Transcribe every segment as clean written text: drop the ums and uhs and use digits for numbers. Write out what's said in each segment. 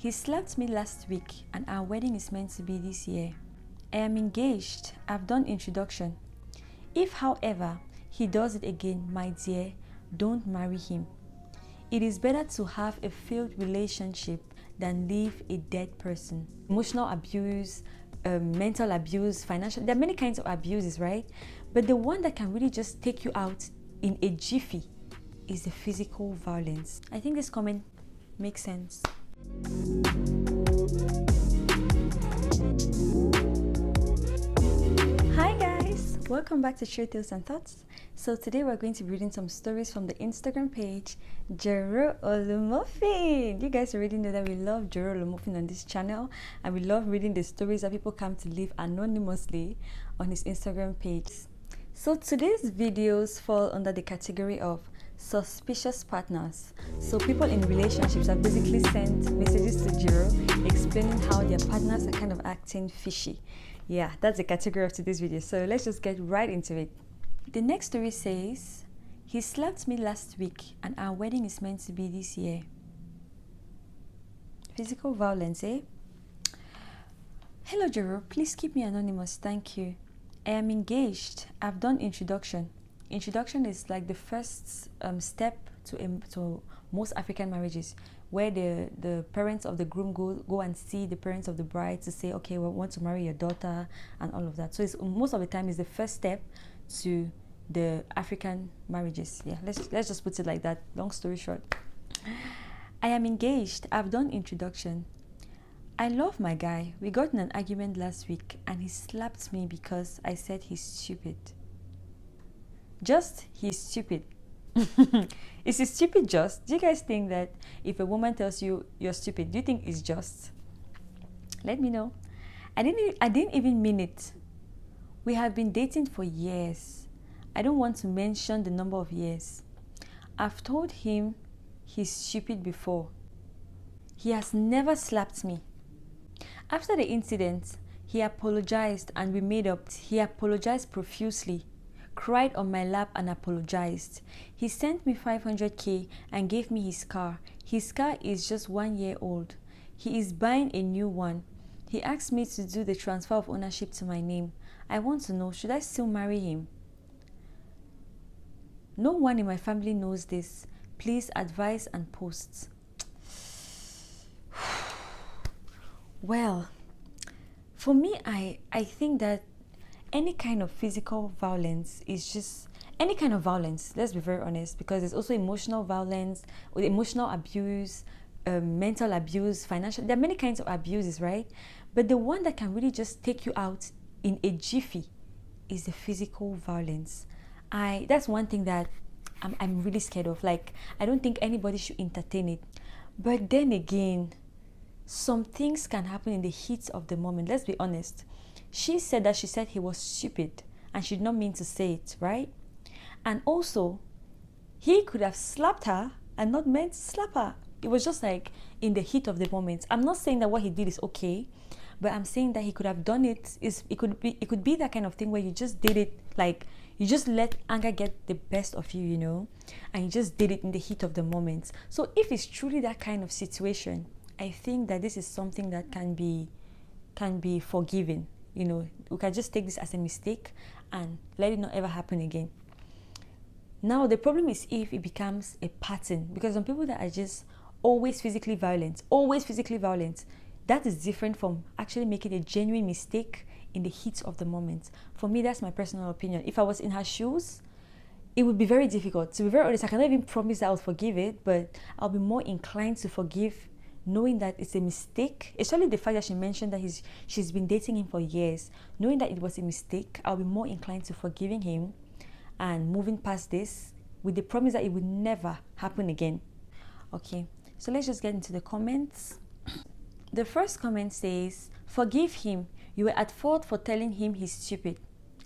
He slapped me last week and our wedding is meant to be this year. I am engaged. I've done introduction. If, however, he does it again, my dear, don't marry him. It is better to have a failed relationship than leave a dead person. Emotional abuse, mental abuse, financial, there are many kinds of abuses, right? But the one that can really just take you out in a jiffy is the physical violence. I think this comment makes sense. Hi guys, welcome back to True Tales and Thoughts. So today we're going to be reading some stories from the Instagram page joroolumofin. You guys already know that we love joroolumofin on this channel, and we love reading the stories that people come to live anonymously on his Instagram page. So today's videos fall under the category of suspicious partners. So people in relationships have basically sent messages to Joro explaining how their partners are kind of acting fishy. Yeah, that's the category of today's video. So let's just get right into it. The next story says, he slapped me last week and our wedding is meant to be this year. Physical violence, eh? Hello Joro, please keep me anonymous, thank you. I am engaged. I've done introduction. Introduction is like the first step to most African marriages, where the parents of the groom go and see the parents of the bride to say, okay, we want to marry your daughter and all of that. So it's most of the time is the first step to the African marriages. Yeah, let's just put it like that. Long story short, I am engaged. I've done introduction. I love my guy. We got in an argument last week and he slapped me because I said he's stupid. Just, he's stupid. Is he stupid just? Do you guys think that if a woman tells you you're stupid, do you think it's just? Let me know. I didn't even mean it. We have been dating for years. I don't want to mention the number of years. I've told him he's stupid before. He has never slapped me. After the incident, he apologized and we made up. He apologized profusely, cried on my lap and apologized. He sent me 500k and gave me his car. His car is just 1 year old. He is buying a new one. He asked me to do the transfer of ownership to my name. I want to know, should I still marry him? No one in my family knows this. Please advise and post. Well, for me, I think that any kind of physical violence is just any kind of violence. Let's be very honest, because there's also emotional violence, or emotional abuse, mental abuse, financial. There are many kinds of abuses, right? But the one that can really just take you out in a jiffy is the physical violence. That's one thing that I'm really scared of. Like, I don't think anybody should entertain it. But then again, some things can happen in the heat of the moment. Let's be honest. She said he was stupid and she did not mean to say it, right? And also, he could have slapped her and not meant to slap her. It was just like in the heat of the moment. I'm not saying that what he did is okay, but I'm saying that he could have done it. It could be that kind of thing where you just did it, like you just let anger get the best of you, you know, and you just did it in the heat of the moment. So if it's truly that kind of situation, I think that this is something that can be forgiven. You know, we can just take this as a mistake and let it not ever happen again. Now, the problem is if it becomes a pattern, because some people that are just always physically violent, that is different from actually making a genuine mistake in the heat of the moment. For me, that's my personal opinion. If I was in her shoes, it would be very difficult. To be very honest, I cannot even promise that I'll forgive it, but I'll be more inclined to forgive knowing that it's a mistake, especially the fact that she mentioned that she's been dating him for years. Knowing that it was a mistake, I'll be more inclined to forgiving him and moving past this with the promise that it would never happen again. Okay, so let's just get into the comments. The first comment says, forgive him. You were at fault for telling him he's stupid.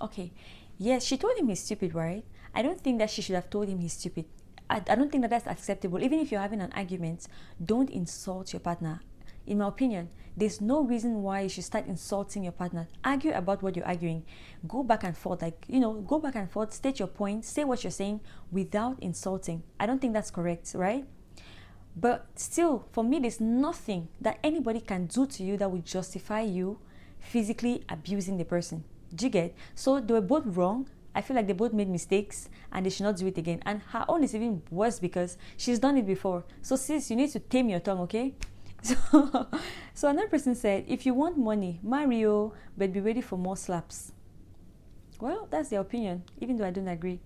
Okay, yes, she told him he's stupid, right? I don't think that she should have told him he's stupid. I don't think that that's acceptable. Even if you're having an argument, don't insult your partner. In my opinion, there's no reason why you should start insulting your partner. Argue about what you're arguing. Go back and forth, go back and forth, state your point, say what you're saying without insulting. I don't think that's correct, right? But still, for me, there's nothing that anybody can do to you that would justify you physically abusing the person. Do you get? So they were both wrong. I feel like they both made mistakes and they should not do it again. And her own is even worse because she's done it before. So sis, you need to tame your tongue, okay? So another person said, if you want money, marry you, but be ready for more slaps. Well, that's their opinion, even though I don't agree.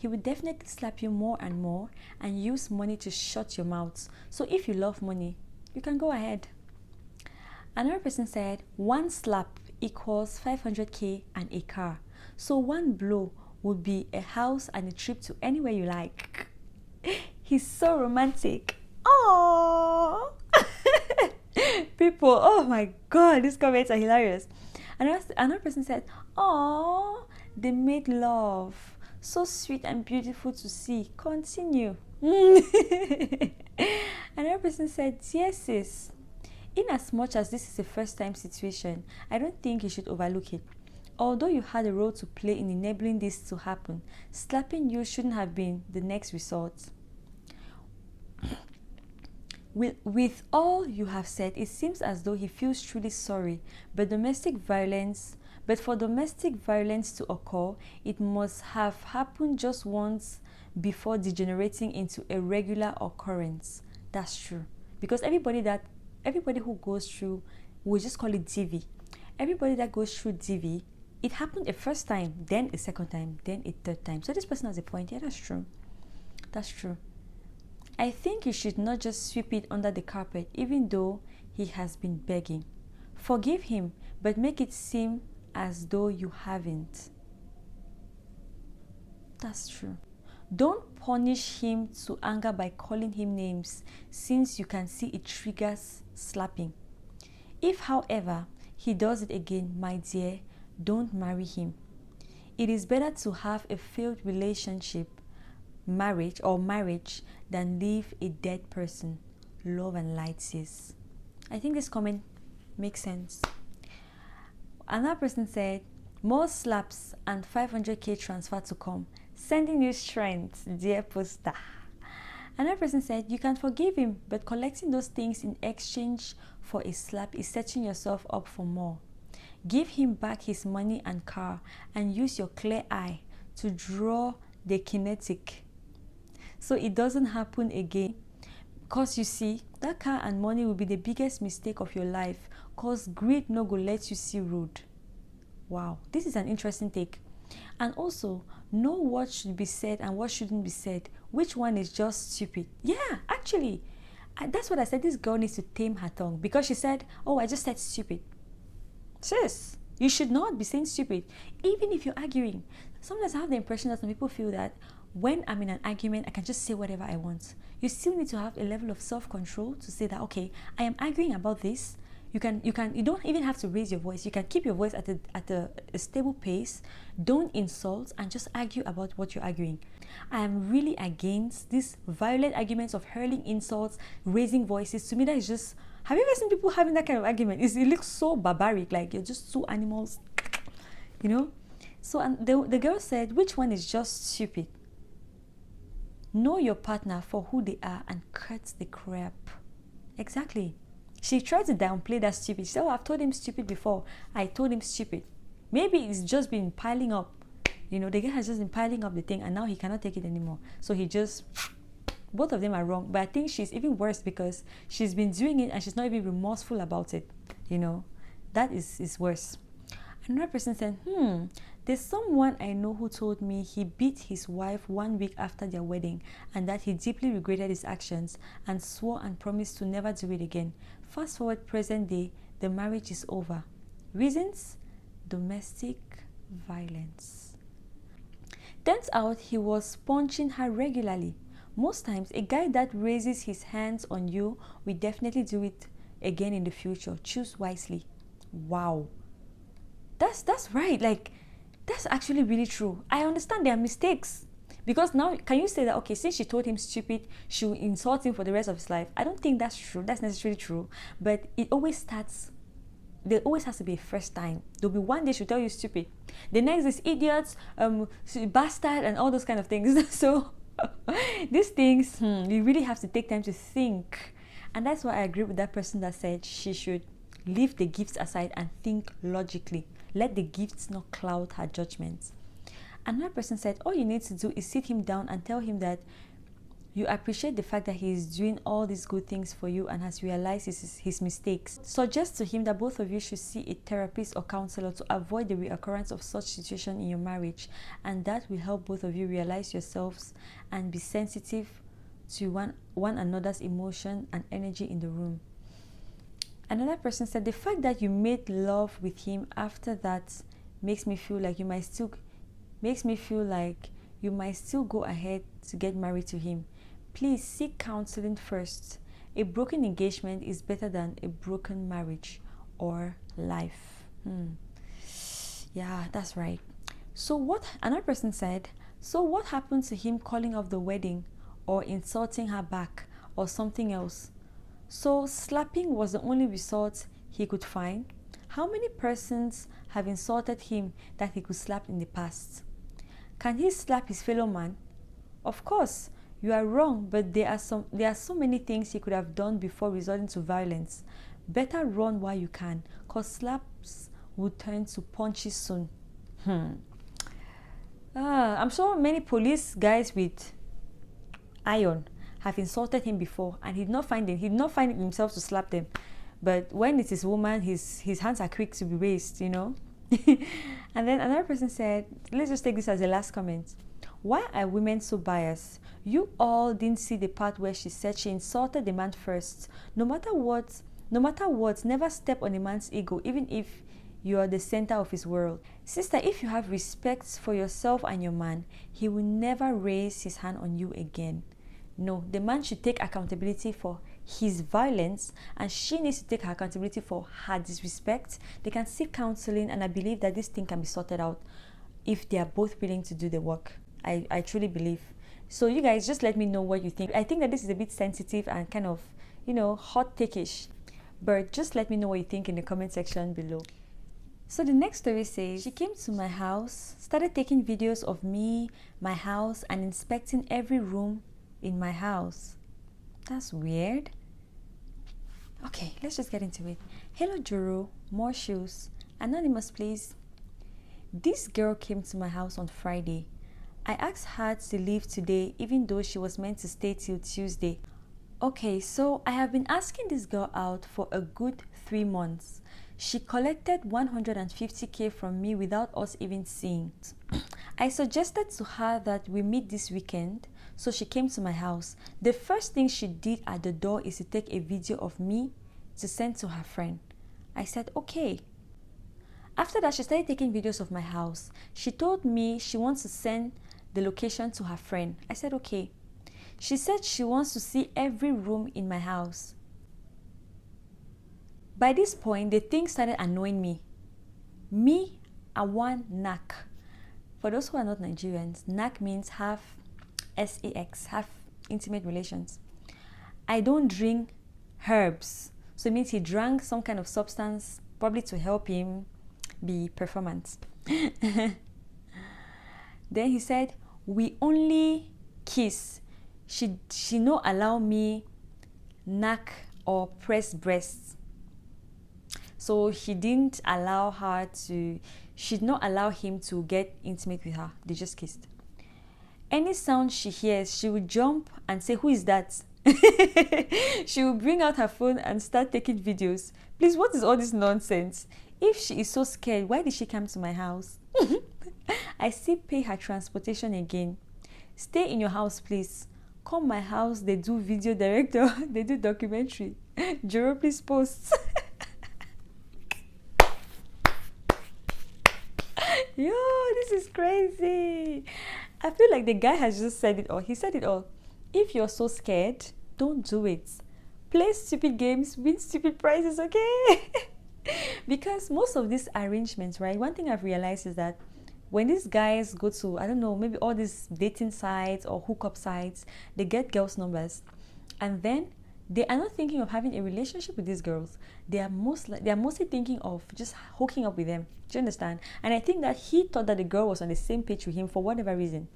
He will definitely slap you more and more and use money to shut your mouth. So if you love money, you can go ahead. Another person said, one slap equals 500k and a car. So one blow would be a house and a trip to anywhere you like. He's so romantic. Oh, people, oh my god, these comments are hilarious. Another person said, oh, they made love. So sweet and beautiful to see. Continue. Another person said, yes, sis. In as much as this is a first time situation, I don't think you should overlook it. Although you had a role to play in enabling this to happen, slapping you shouldn't have been the next resort. With all you have said, it seems as though he feels truly sorry, but for domestic violence to occur, it must have happened just once before degenerating into a regular occurrence. That's true. Because everybody who goes through, we'll just call it DV. Everybody that goes through DV, it happened a first time, then a second time, then a third time. So this person has a point. Yeah, that's true. That's true. I think you should not just sweep it under the carpet, even though he has been begging. Forgive him, but make it seem as though you haven't. That's true. Don't punish him to anger by calling him names, since you can see it triggers slapping. If, however, he does it again, my dear, don't marry him. It is better to have a failed relationship, marriage, than leave a dead person. Love and light, sis. I think this comment makes sense. Another person said, more slaps and 500k transfer to come. Sending you strength, dear poster. Another person said, you can forgive him, but collecting those things in exchange for a slap is setting yourself up for more. Give him back his money and car and use your clear eye to draw the kinetic so it doesn't happen again. Because you see, that car and money will be the biggest mistake of your life, because greed no go let you see rude. Wow, this is an interesting take. And also, know what should be said and what shouldn't be said. Which one is just stupid? Yeah, actually, that's what I said. This girl needs to tame her tongue, because she said, oh, I just said stupid. Sis, you should not be saying stupid, even if you're arguing. Sometimes I have the impression that some people feel that when I'm in an argument, I can just say whatever I want. You still need to have a level of self-control to say that, okay, I am arguing about this. You don't even have to raise your voice. You can keep your voice at a stable pace. Don't insult and just argue about what you're arguing. I am really against these violent arguments of hurling insults, raising voices. To me, that is just, have you ever seen people having that kind of argument? It looks so barbaric, like you're just two animals, you know? So and the girl said, which one is just stupid? Know your partner for who they are and cut the crap. Exactly. She tried to downplay that stupid. She said, oh, I've told him stupid before. I told him stupid. Maybe it's just been piling up. You know, the guy has just been piling up the thing and now he cannot take it anymore. So he just, both of them are wrong. But I think she's even worse because she's been doing it and she's not even remorseful about it. You know, that is worse. Another person said, there's someone I know who told me he beat his wife 1 week after their wedding and that he deeply regretted his actions and swore and promised to never do it again. Fast forward present day, the marriage is over. Reasons? Domestic violence. Turns out he was punching her regularly. Most times, a guy that raises his hands on you will definitely do it again in the future. Choose wisely. Wow. That's right. Like, that's actually really true. I understand there are mistakes. Because now, can you say that, okay, since she told him stupid, she will insult him for the rest of his life? I don't think that's true. That's necessarily true. But it always starts, there always has to be a first time. There'll be one day she'll tell you stupid. The next is idiots, bastard, and all those kind of things. So, These things, you really have to take time to think. And that's why I agree with that person that said she should leave the gifts aside and think logically. Let the gifts not cloud her judgment. Another person said, all you need to do is sit him down and tell him that you appreciate the fact that he is doing all these good things for you and has realized his mistakes. Suggest to him that both of you should see a therapist or counselor to avoid the reoccurrence of such situation in your marriage, and that will help both of you realize yourselves and be sensitive to one another's emotion and energy in the room. Another person said, the fact that you made love with him after that makes me feel like you might still go ahead to get married to him. Please seek counseling first. A broken engagement is better than a broken marriage or life. Yeah, that's right. Another person said, so what happened to him calling off the wedding or insulting her back or something else? So slapping was the only result he could find? How many persons have insulted him that he could slap in the past? Can he slap his fellow man? Of course, you are wrong, but there are so many things he could have done before resorting to violence. Better run while you can, cause slaps will turn to punches soon. I'm sure many police guys with iron have insulted him before, and he did not find it himself to slap them. But when it is woman, his hands are quick to be raised, And then another person said, let's just take this as a last comment. Why are women so biased? You all didn't see the part where she said she insulted the man first. No matter what, never step on a man's ego, even if you are the center of his world. Sister, if you have respect for yourself and your man, he will never raise his hand on you again. No, the man should take accountability for his violence, and she needs to take accountability for her disrespect. They can seek counseling, and I believe that this thing can be sorted out if they are both willing to do the work. I truly believe. So you guys just let me know what you think. I think that this is a bit sensitive and kind of, hot take-ish. But just let me know what you think in the comment section below. So the next story says, she came to my house, started taking videos of me, my house, and inspecting every room in my house. That's weird. Okay, let's just get into it. Hello, Joro. More shoes. Anonymous, please. This girl came to my house on Friday. I asked her to leave today, even though she was meant to stay till Tuesday. Okay, so I have been asking this girl out for a good 3 months. She collected 150k from me without us even seeing. I suggested to her that we meet this weekend, so she came to my house. The first thing she did at the door is to take a video of me to send to her friend. I said, okay. After that, she started taking videos of my house. She told me she wants to send the location to her friend. I said, okay. She said she wants to see every room in my house. By this point, the thing started annoying me. Me, I want knack. For those who are not Nigerians, knack means have sex, have intimate relations. I don't drink herbs. So it means he drank some kind of substance, probably to help him be performant. Then he said, we only kiss. She no allow me knack or press breasts. So she did not allow him to get intimate with her. They just kissed. Any sound she hears, she would jump and say, who is that? She will bring out her phone and start taking videos. Please, what is all this nonsense? If she is so scared, why did she come to my house? I still pay her transportation again. Stay in your house, please. Come my house, they do video director, they do documentary. Joro, please post. Yo, this is crazy. I feel like the guy has just said it all. He said it all. If you're so scared, don't do it. Play stupid games, win stupid prizes, okay? Because most of these arrangements, right? One thing I've realized is that when these guys go to, I don't know, maybe all these dating sites or hookup sites, they get girls' numbers. And then they are not thinking of having a relationship with these girls. They are mostly thinking of just hooking up with them. Do you understand? And I think that he thought that the girl was on the same page with him for whatever reason.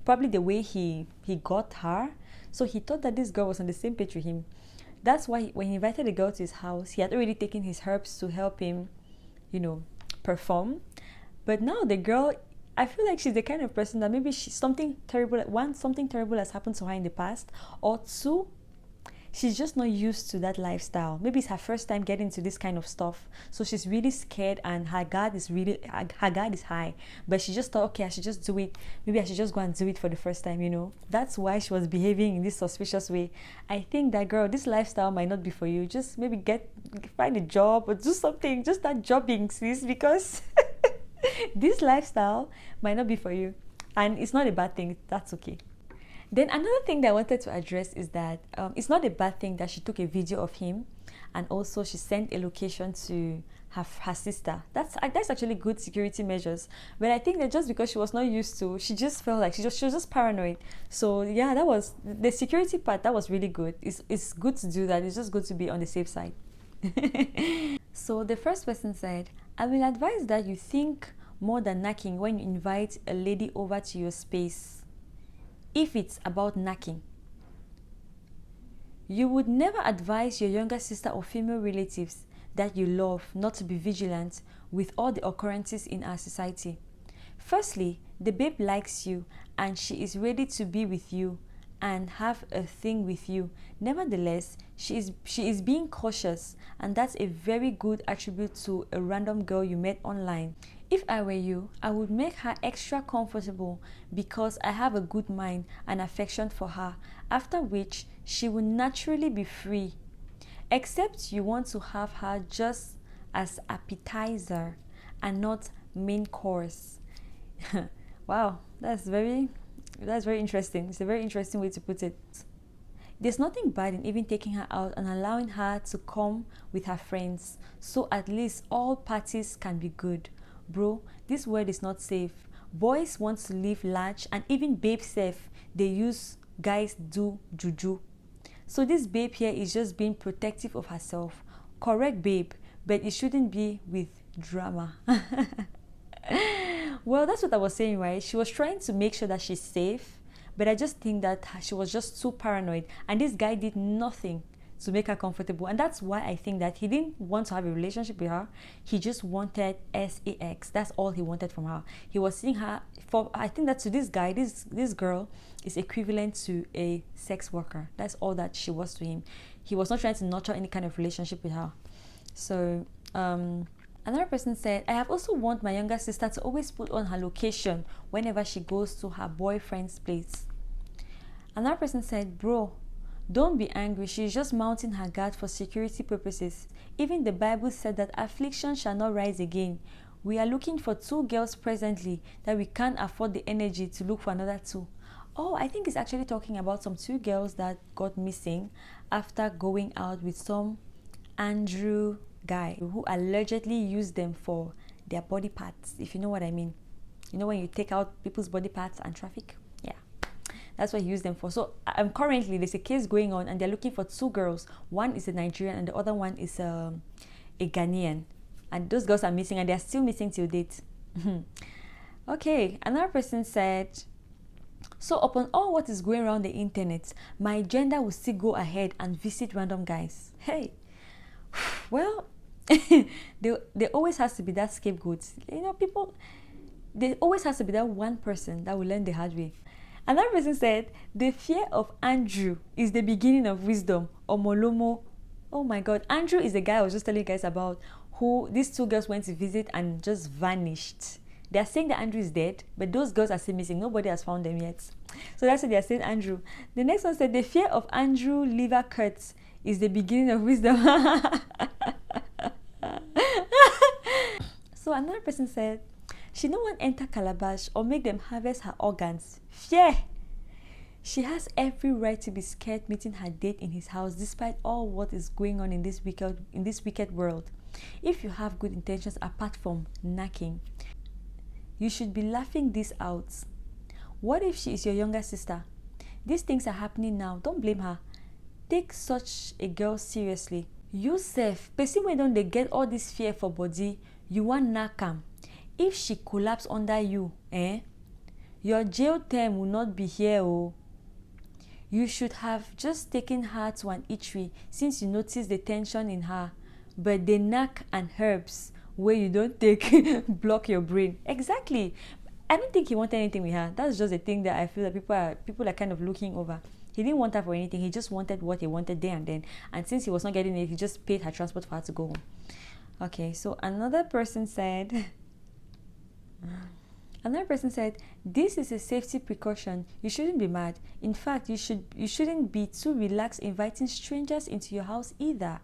probably the way he got her. So he thought that this girl was on the same page with him. That's why when he invited the girl to his house, he had already taken his herbs to help him, perform. But now the girl, I feel like she's the kind of person that maybe something terrible has happened to her in the past, or two, she's just not used to that lifestyle. Maybe it's her first time getting into this kind of stuff, so she's really scared and her guard is high. But she just thought, okay, I should just do it. Maybe I should just go and do it for the first time. That's why she was behaving in this suspicious way. I think that, girl, this lifestyle might not be for you. Just maybe find a job or do something. Just start jobbing, sis, because this lifestyle might not be for you, and it's not a bad thing. That's okay. Then another thing that I wanted to address is that it's not a bad thing that she took a video of him, and also she sent a location to her sister. That's actually good security measures. But I think that just because she was not used to, she just felt like she was just paranoid. So yeah, that was the security part. That was really good. It's good to do that. It's just good to be on the safe side. So the first person said, I will advise that you think more than knacking when you invite a lady over to your space. If it's about knacking, you would never advise your younger sister or female relatives that you love not to be vigilant with all the occurrences in our society. Firstly, the babe likes you and she is ready to be with you and have a thing with you. Nevertheless, she is being cautious, and that's a very good attribute to a random girl you met online. If I were you, I would make her extra comfortable because I have a good mind and affection for her, after which she will naturally be free. Except you want to have her just as appetizer and not main course. Wow, that's very interesting. It's a very interesting way to put it. There's nothing bad in even taking her out and allowing her to come with her friends, so at least all parties can be good. Bro, this world is not safe. Boys want to live large, and even babes safe, they use guys do juju. So this babe here is just being protective of herself. Correct, babe, but it shouldn't be with drama. Well, that's what I was saying, right? She was trying to make sure that she's safe, but I just think that she was just too paranoid, and this guy did nothing to make her comfortable. And that's why I think that he didn't want to have a relationship with her. He just wanted sex. That's all he wanted from her. He was seeing her for, I think that to this guy, this girl is equivalent to a sex worker. That's all that she was to him. He was not trying to nurture any kind of relationship with her. So another person said, I have also warned my younger sister to always put on her location whenever she goes to her boyfriend's place. Another person said, bro, don't be angry. She's just mounting her guard for security purposes. Even the Bible said that affliction shall not rise again. We are looking for 2 girls presently that we can't afford the energy to look for another 2. Oh, I think it's actually talking about some 2 girls that got missing after going out with some Andrew guy who allegedly used them for their body parts, if you know what I mean. You know when you take out people's body parts and traffic? Yeah. That's what he used them for. So currently there's a case going on and they're looking for 2 girls. One is a Nigerian and the other one is a Ghanaian. And those girls are missing and they're still missing till date. Okay, another person said, so upon all what is going around the internet, my gender will still go ahead and visit random guys. Hey, well, there always has to be that scapegoat. You know, people, there always has to be that one person that will learn the hard way. Another person said, the fear of Andrew is the beginning of wisdom. Omolomo. Oh my God. Andrew is the guy I was just telling you guys about, who these 2 girls went to visit and just vanished. They are saying that Andrew is dead, but those girls are still missing. Nobody has found them yet. So that's what they are saying, Andrew. The next one said, the fear of Andrew liver cuts is the beginning of wisdom. So another person said, she no one enter Calabash or make them harvest her organs. Fear! She has every right to be scared meeting her date in his house despite all what is going on in this wicked world. If you have good intentions apart from knacking, you should be laughing this out. What if she is your younger sister? These things are happening now. Don't blame her. Take such a girl seriously. You self, person when don't they get all this fear for body, you want knack am. If she collapse under you, Your jail term will not be here, oh. You should have just taken her to an eatery since you noticed the tension in her. But the knack and herbs where you don't take block your brain. Exactly. I don't think he wanted anything with her. That's just a thing that I feel that people are kind of looking over. He didn't want her for anything. He just wanted what he wanted there and then. And since he was not getting it, he just paid her transport for her to go home. Okay, so another person said, this is a safety precaution. You shouldn't be mad. In fact, you shouldn't be too relaxed inviting strangers into your house either.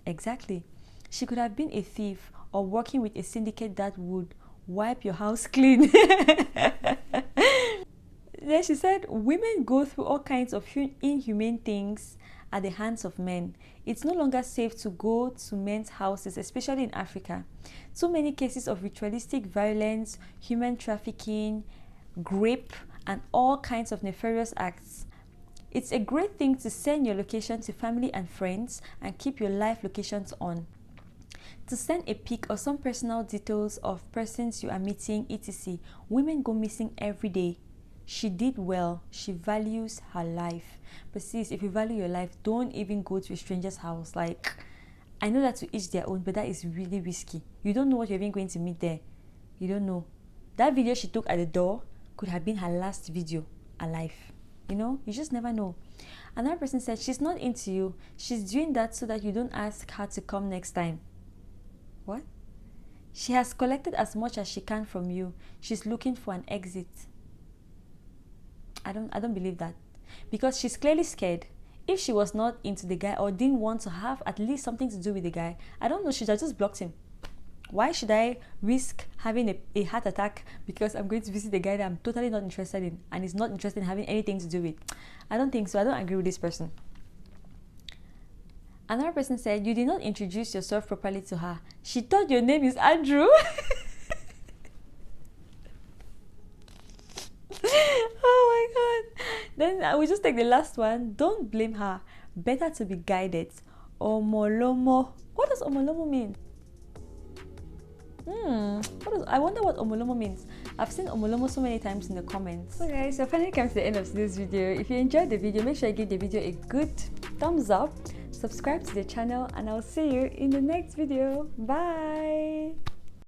Exactly. She could have been a thief or working with a syndicate that would wipe your house clean. Then she said, women go through all kinds of inhumane things at the hands of men. It's no longer safe to go to men's houses, especially in Africa. So many cases of ritualistic violence, human trafficking, rape, and all kinds of nefarious acts. It's a great thing to send your location to family and friends and keep your live locations on. To send a pic or some personal details of persons you are meeting, etc. Women go missing every day. She did well. She values her life. But sis, if you value your life, don't even go to a stranger's house. Like, I know that to each their own, but that is really risky. You don't know what you're even going to meet there. You don't know. That video she took at the door could have been her last video alive. You know, you just never know. Another person said, she's not into you. She's doing that so that you don't ask her to come next time. What? She has collected as much as she can from you. She's looking for an exit. I don't believe that. Because she's clearly scared. If she was not into the guy or didn't want to have at least something to do with the guy, I don't know, she'd have just blocked him. Why should I risk having a heart attack because I'm going to visit the guy that I'm totally not interested in and is not interested in having anything to do with? I don't think so. I don't agree with this person. Another person said, you did not introduce yourself properly to her. She thought your name is Andrew. Oh my god. Then I will just take the last one. Don't blame her. Better to be guided. Omolomo. What does omolomo mean? I wonder what omolomo means. I've seen omolomo so many times in the comments. So guys, I finally come to the end of this video. If you enjoyed the video, make sure you give the video a good thumbs up, subscribe to the channel, and I'll see you in the next video. Bye.